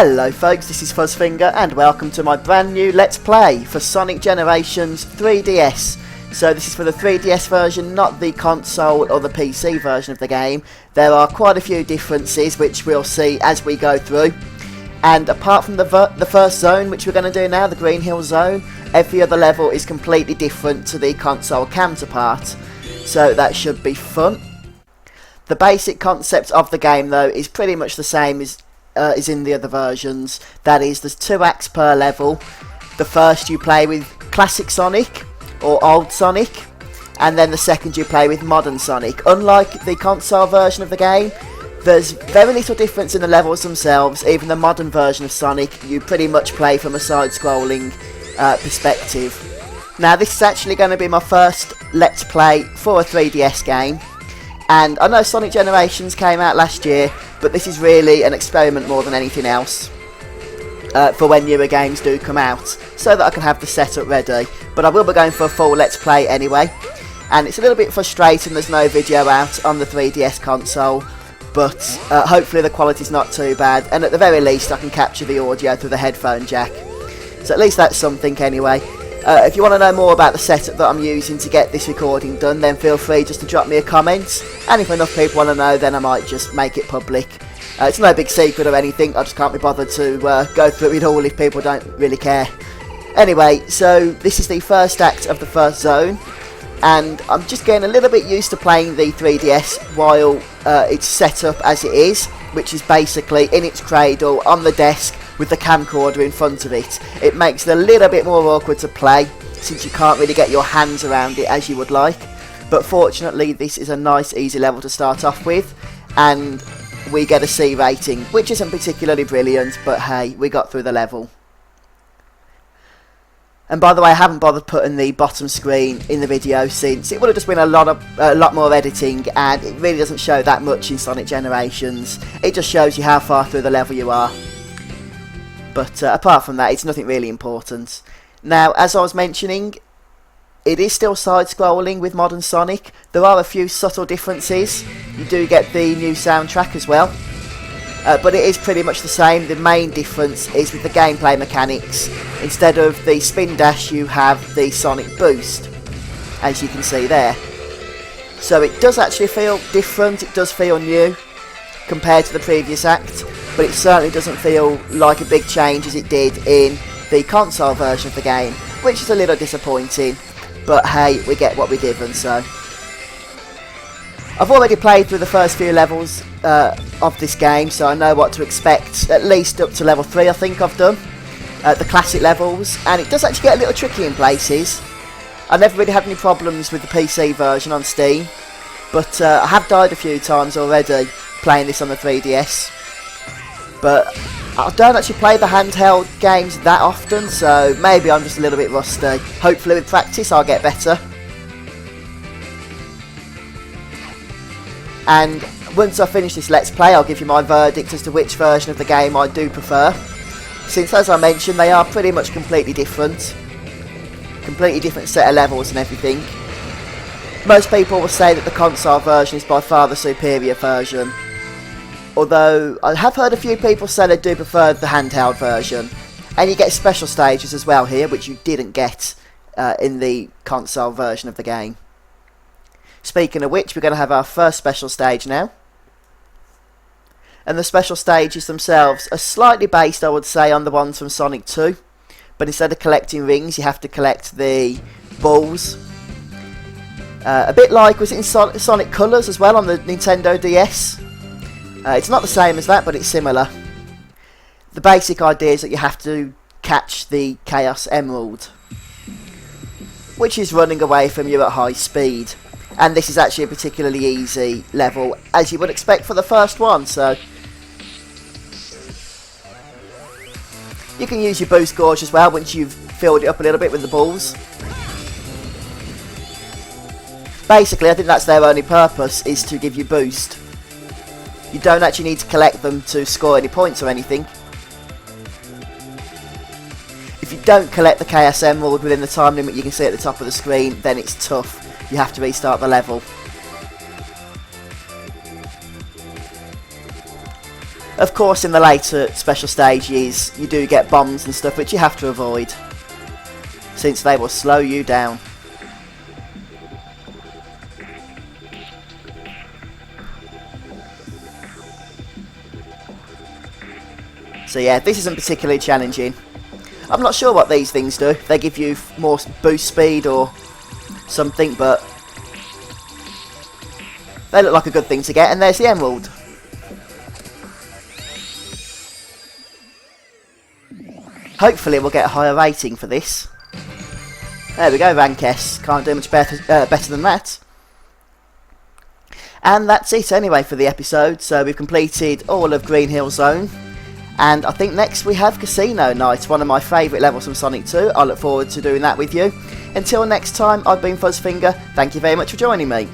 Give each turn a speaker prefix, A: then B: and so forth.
A: Hello folks, this is Fuzzfinger and welcome to my brand new Let's Play for Sonic Generations 3DS. So this is for the 3DS version, not the console or the PC version of the game. There are quite a few differences which we'll see as we go through. And apart from the first zone, which we're going to do now, the Green Hill Zone, every other level is completely different to the console counterpart. So that should be fun. The basic concept of the game though is pretty much the same as is in the other versions. That is, there's 2 acts per level. The first you play with classic Sonic or old Sonic, and then the second you play with modern Sonic. Unlike the console version of the game, there's very little difference in the levels themselves. Even the modern version of Sonic, you pretty much play from a side-scrolling perspective. Now this is actually going to be my first Let's Play for a 3DS game. And I know Sonic Generations came out last year, but this is really an experiment more than anything else for when newer games do come out, so that I can have the setup ready. But I will be going for a full Let's Play anyway, and it's a little bit frustrating there's no video out on the 3DS console, but hopefully the quality's not too bad, and at the very least I can capture the audio through the headphone jack. So at least that's something anyway. If you want to know more about the setup that I'm using to get this recording done, then feel free just to drop me a comment, and if enough people want to know, then I might just make it public. It's no big secret or anything, I just can't be bothered to go through it all if people don't really care. Anyway, so this is the first act of the first zone, and I'm just getting a little bit used to playing the 3DS while it's set up as it is, which is basically in its cradle on the desk with the camcorder in front of it. It makes it a little bit more awkward to play since you can't really get your hands around it as you would like, but fortunately this is a nice easy level to start off with, and we get a C rating, which isn't particularly brilliant, but hey, we got through the level. And by the way, I haven't bothered putting the bottom screen in the video since it would have just been a lot more editing, and it really doesn't show that much in Sonic Generations. It just shows you how far through the level you are. But apart from that, it's nothing really important. Now, as I was mentioning, it is still side-scrolling with modern Sonic. There are a few subtle differences. You do get the new soundtrack as well. But it is pretty much the same. The main difference is with the gameplay mechanics. Instead of the spin dash, you have the Sonic boost, as you can see there. So it does actually feel different. It does feel new compared to the previous act, but it certainly doesn't feel like a big change as it did in the console version of the game, which is a little disappointing, but hey, we get what we're given. So I've already played through the first few levels of this game, so I know what to expect, at least up to level 3 I think I've done, the classic levels, and it does actually get a little tricky in places. I never really had any problems with the PC version on Steam, but I have died a few times already playing this on the 3DS. But I don't actually play the handheld games that often, so maybe I'm just a little bit rusty. Hopefully with practice I'll get better. And once I finish this Let's Play, I'll give you my verdict as to which version of the game I do prefer, since as I mentioned they are pretty much completely different set of levels and everything. Most people will say that the console version is by far the superior version, although I have heard a few people say they do prefer the handheld version. And you get special stages as well here, which you didn't get in the console version of the game. Speaking of which, we're going to have our first special stage now. And the special stages themselves are slightly based, I would say, on the ones from Sonic 2. But instead of collecting rings, you have to collect the balls. A bit like, was it in Sonic Colors as well on the Nintendo DS? It's not the same as that, but it's similar. The basic idea is that you have to catch the Chaos Emerald, which is running away from you at high speed. And this is actually a particularly easy level, as you would expect for the first one, so you can use your boost gauge as well once you've filled it up a little bit with the balls. Basically, I think that's their only purpose, is to give you boost. You don't actually need to collect them to score any points or anything. If you don't collect the Chaos Emerald within the time limit you can see at the top of the screen, then it's tough. You have to restart the level. Of course, in the later special stages, you do get bombs and stuff, which you have to avoid, since they will slow you down. So yeah, this isn't particularly challenging. I'm not sure what these things do. They give you more boost speed or something, but they look like a good thing to get. And there's the emerald. Hopefully we'll get a higher rating for this. There we go, rank S. Can't do much better than that. And that's it anyway for the episode. So we've completed all of Green Hill Zone. And I think next we have Casino Night, one of my favourite levels from Sonic 2. I look forward to doing that with you. Until next time, I've been Fuzzfinger. Thank you very much for joining me.